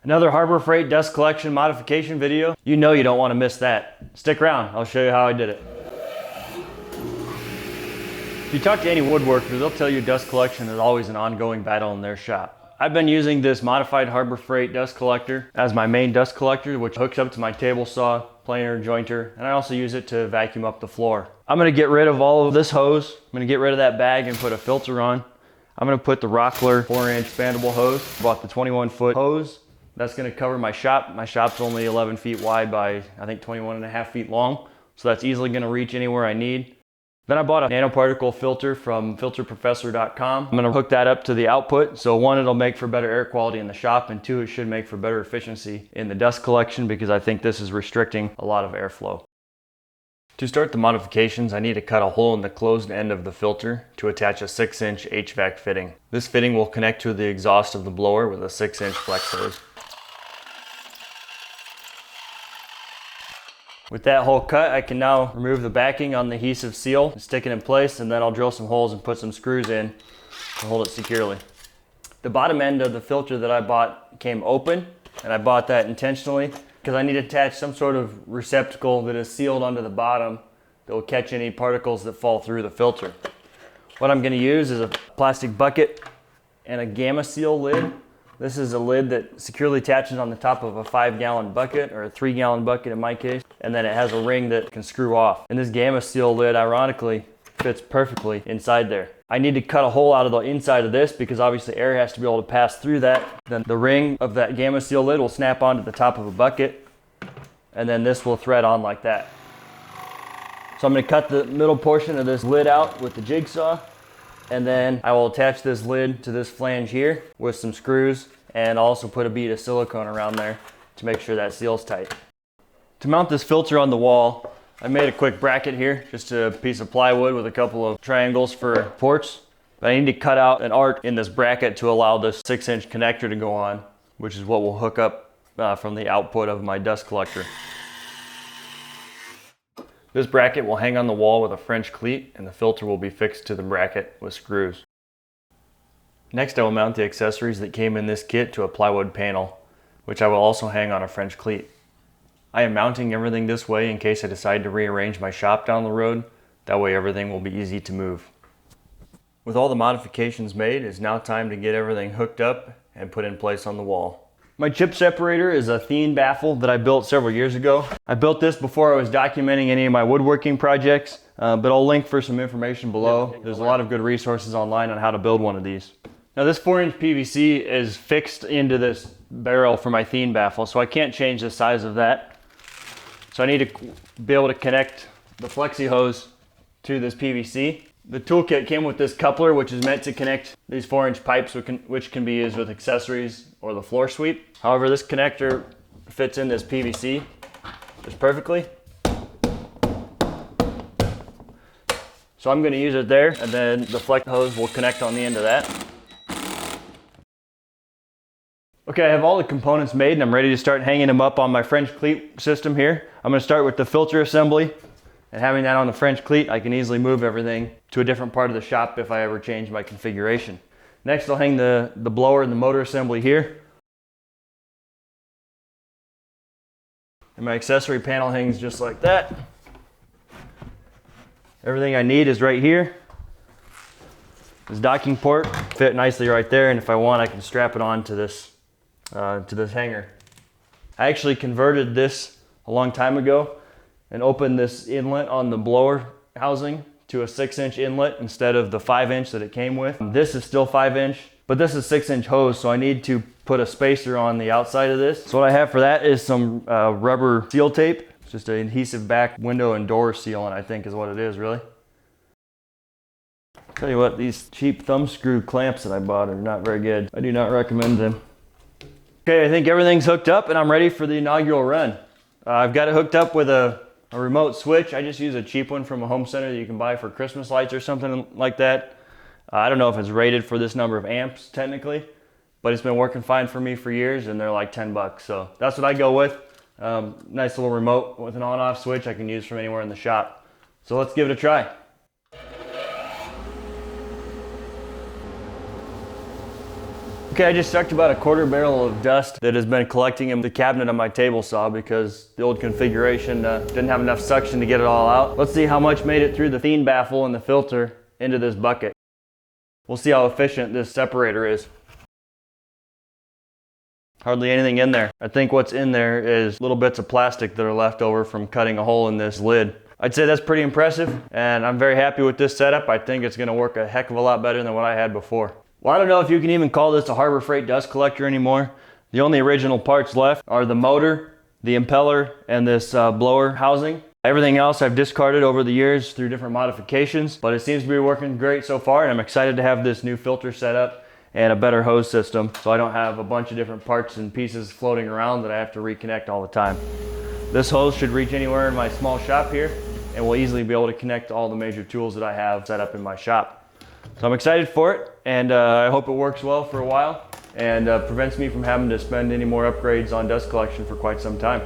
Another Harbor Freight dust collection modification video. You know you don't want to miss that. Stick around, I'll show you how I did it. If you talk to any woodworker, they'll tell you dust collection is always an ongoing battle in their shop. I've been using this modified Harbor Freight dust collector as my main dust collector, which hooks up to my table saw, planer, jointer, and I also use it to vacuum up the floor. I'm gonna get rid of all of this hose. I'm gonna get rid of that bag and put a filter on. I'm gonna put the Rockler 4-inch expandable hose. Bought the 21-foot hose. That's gonna cover my shop. My shop's only 11 feet wide by, I think, 21.5 feet long. So that's easily gonna reach anywhere I need. Then I bought a nanoparticle filter from filterprofessor.com. I'm gonna hook that up to the output. So one, it'll make for better air quality in the shop, and two, it should make for better efficiency in the dust collection because I think this is restricting a lot of airflow. To start the modifications, I need to cut a hole in the closed end of the filter to attach a 6-inch HVAC fitting. This fitting will connect to the exhaust of the blower with a 6-inch flex hose. With that hole cut, I can now remove the backing on the adhesive seal and stick it in place, and then I'll drill some holes and put some screws in to hold it securely. The bottom end of the filter that I bought came open, and I bought that intentionally because I need to attach some sort of receptacle that is sealed onto the bottom that will catch any particles that fall through the filter. What I'm going to use is a plastic bucket and a Gamma Seal lid. This is a lid that securely attaches on the top of a 5-gallon bucket, or a 3-gallon bucket in my case, and then it has a ring that can screw off. And this Gamma Seal lid, ironically, fits perfectly inside there. I need to cut a hole out of the inside of this because obviously air has to be able to pass through that. Then the ring of that Gamma Seal lid will snap onto the top of a bucket, and then this will thread on like that. So I'm going to cut the middle portion of this lid out with the jigsaw, and then I will attach this lid to this flange here with some screws, and also put a bead of silicone around there to make sure that seals tight. To mount this filter on the wall, I made a quick bracket here, just a piece of plywood with a couple of triangles for ports. But I need to cut out an arc in this bracket to allow this 6-inch connector to go on, which is what will hook up from the output of my dust collector. This bracket will hang on the wall with a French cleat, and the filter will be fixed to the bracket with screws. Next, I will mount the accessories that came in this kit to a plywood panel, which I will also hang on a French cleat. I am mounting everything this way in case I decide to rearrange my shop down the road. That way everything will be easy to move. With all the modifications made, it's now time to get everything hooked up and put in place on the wall. My chip separator is a Thien baffle that I built several years ago. I built this before I was documenting any of my woodworking projects, but I'll link for some information below. There's a lot of good resources online on how to build one of these. Now this 4-inch PVC is fixed into this barrel for my Thien baffle, so I can't change the size of that. So I need to be able to connect the flexi hose to this PVC. The toolkit came with this coupler, which is meant to connect these 4-inch pipes, which can be used with accessories or the floor sweep. However, this connector fits in this PVC just perfectly. So I'm going to use it there, and then the flex hose will connect on the end of that. Okay, I have all the components made and I'm ready to start hanging them up on my French cleat system here. I'm going to start with the filter assembly, and having that on the French cleat, I can easily move everything to a different part of the shop if I ever change my configuration. Next, I'll hang the blower and the motor assembly here. And my accessory panel hangs just like that. Everything I need is right here. This docking port fit nicely right there, and if I want, I can strap it on to this hanger. I actually converted this a long time ago and opened this inlet on the blower housing to a 6-inch inlet instead of the 5-inch that it came with. This is still 5-inch, but this is 6-inch hose, so I need to put a spacer on the outside of this. So what I have for that is some rubber seal tape. It's just an adhesive back window and door sealant, I think is what it is, really. Tell you what, these cheap thumb screw clamps that I bought are not very good. I do not recommend them. Okay, I think everything's hooked up and I'm ready for the inaugural run. I've got it hooked up with a remote switch. I just use a cheap one from a home center that you can buy for Christmas lights or something like that. I don't know if it's rated for this number of amps technically, but it's been working fine for me for years, and they're like 10 bucks. So that's what I go with. Nice little remote with an on-off switch I can use from anywhere in the shop. So let's give it a try. Okay, I just sucked about a quarter barrel of dust that has been collecting in the cabinet on my table saw because the old configuration didn't have enough suction to get it all out. Let's see how much made it through the thin baffle and the filter into this bucket. We'll see how efficient this separator is. Hardly anything in there. I think what's in there is little bits of plastic that are left over from cutting a hole in this lid. I'd say that's pretty impressive, and I'm very happy with this setup. I think it's gonna work a heck of a lot better than what I had before. Well, I don't know if you can even call this a Harbor Freight dust collector anymore. The only original parts left are the motor, the impeller, and this blower housing. Everything else I've discarded over the years through different modifications, but it seems to be working great so far, and I'm excited to have this new filter set up and a better hose system so I don't have a bunch of different parts and pieces floating around that I have to reconnect all the time. This hose should reach anywhere in my small shop here, and will easily be able to connect to all the major tools that I have set up in my shop. So I'm excited for it, and I hope it works well for a while and prevents me from having to spend any more upgrades on dust collection for quite some time.